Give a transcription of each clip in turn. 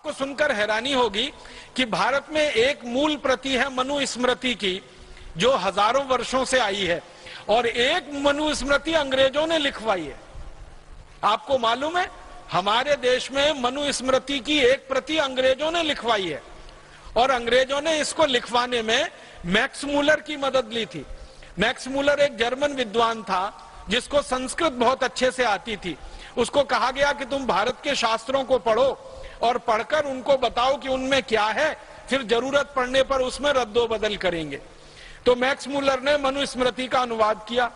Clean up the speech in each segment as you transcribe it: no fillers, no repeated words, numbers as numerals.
आपको सुनकर हैरानी होगी कि भारत में एक मूल प्रति है मनुस्मृति की, जो हजारों वर्षों से आई है, और एक मनुस्मृति अंग्रेजों ने लिखवाई है। आपको मालूम है, हमारे देश में मनुस्मृति की एक प्रति अंग्रेजों ने लिखवाई है, और अंग्रेजों ने इसको लिखवाने में मैक्स मूलर की मदद ली थी। मैक्स मूलर एक जर्मन विद्वान था जिसको संस्कृत बहुत अच्छे से आती थी। उसको कहा गया कि तुम भारत के शास्त्रों को पढ़ो और पढ़कर उनको बताओ कि उनमें क्या है, फिर जरूरत पड़ने पर उसमें रद्दो बदल करेंगे। तो मैक्स मूलर ने मनुस्मृति का अनुवाद किया,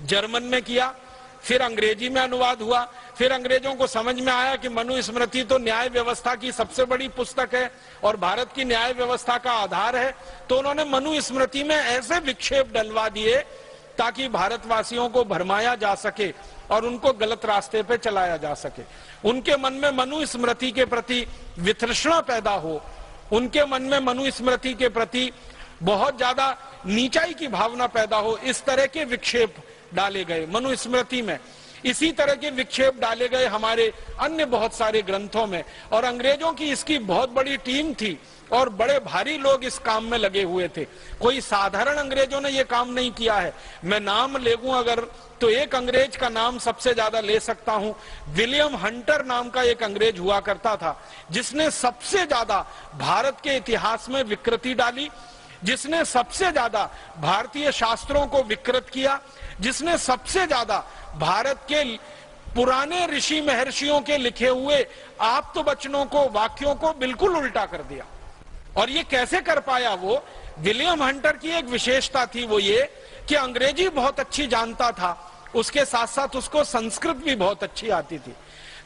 जर्मन में किया, फिर अंग्रेजी में अनुवाद हुआ। फिर अंग्रेजों को समझ में आया कि मनुस्मृति तो न्याय व्यवस्था की सबसे बड़ी पुस्तक है और भारत की न्याय व्यवस्था का आधार है, तो उन्होंने मनुस्मृति में ऐसे विक्षेप डलवा दिए ताकि भारतवासियों को भरमाया जा सके और उनको गलत रास्ते पे चलाया जा सके। उनके मन में मनुस्मृति के प्रति वितृष्णा पैदा हो, उनके मन में मनुस्मृति के प्रति बहुत ज्यादा नीचाई की भावना पैदा हो, इस तरह के विक्षेप डाले गए मनुस्मृति में। इसी तरह के विक्षेप डाले गए हमारे अन्य बहुत सारे ग्रंथों में, और अंग्रेजों की इसकी बहुत बड़ी टीम थी और बड़े भारी लोग इस काम में लगे हुए थे। कोई साधारण अंग्रेजों ने ये काम नहीं किया है। मैं नाम ले लूं अगर, तो एक अंग्रेज का नाम सबसे ज्यादा ले सकता हूं। विलियम हंटर नाम का एक अंग्रेज हुआ करता था, जिसने सबसे ज्यादा भारत के इतिहास में विकृति डाली, जिसने सबसे ज्यादा भारतीय शास्त्रों को विकृत किया, जिसने सबसे ज्यादा भारत के पुराने ऋषि महर्षियों के लिखे हुए आप्तवचनों को, वाक्यों को बिल्कुल उल्टा कर दिया। और ये कैसे कर पाया वो? विलियम हंटर की एक विशेषता थी, वो ये कि अंग्रेजी बहुत अच्छी जानता था, उसके साथ साथ उसको संस्कृत भी बहुत अच्छी आती थी।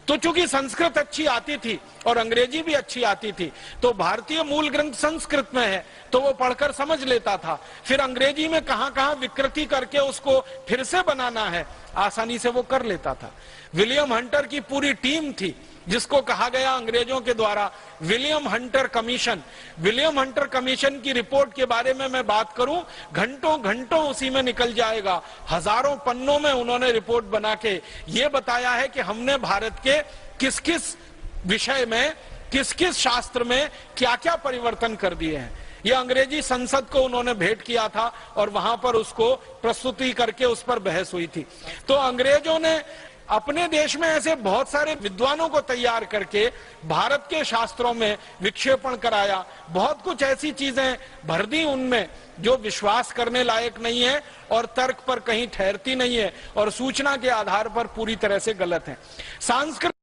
तो चूंकि संस्कृत अच्छी आती थी और अंग्रेजी भी अच्छी आती थी, तो भारतीय मूल ग्रंथ संस्कृत में है तो वो पढ़कर समझ लेता था। फिर अंग्रेजी में कहां कहां विकृति करके उसको फिर से बनाना है, आसानी से वो कर लेता था। विलियम हंटर की पूरी टीम थी, जिसको कहा गया अंग्रेजों के द्वारा William Hunter commission. William Hunter commission की रिपोर्ट के बारे में मैं बात करूं, घंटों घंटों उसी में निकल जाएगा। हजारों पन्नों में उन्होंने रिपोर्ट बना के ये बताया है कि हमने भारत के किस किस विषय में, किस किस शास्त्र में क्या क्या परिवर्तन कर दिए हैं। ये अंग्रेजी संसद को उन्होंने भेंट किया था और वहां पर उसको प्रस्तुति करके उस पर बहस हुई थी। तो अंग्रेजों ने अपने देश में ऐसे बहुत सारे विद्वानों को तैयार करके भारत के शास्त्रों में विक्षेपण कराया, बहुत कुछ ऐसी चीजें भर दी उनमें जो विश्वास करने लायक नहीं है और तर्क पर कहीं ठहरती नहीं है और सूचना के आधार पर पूरी तरह से गलत है। सांस्कृतिक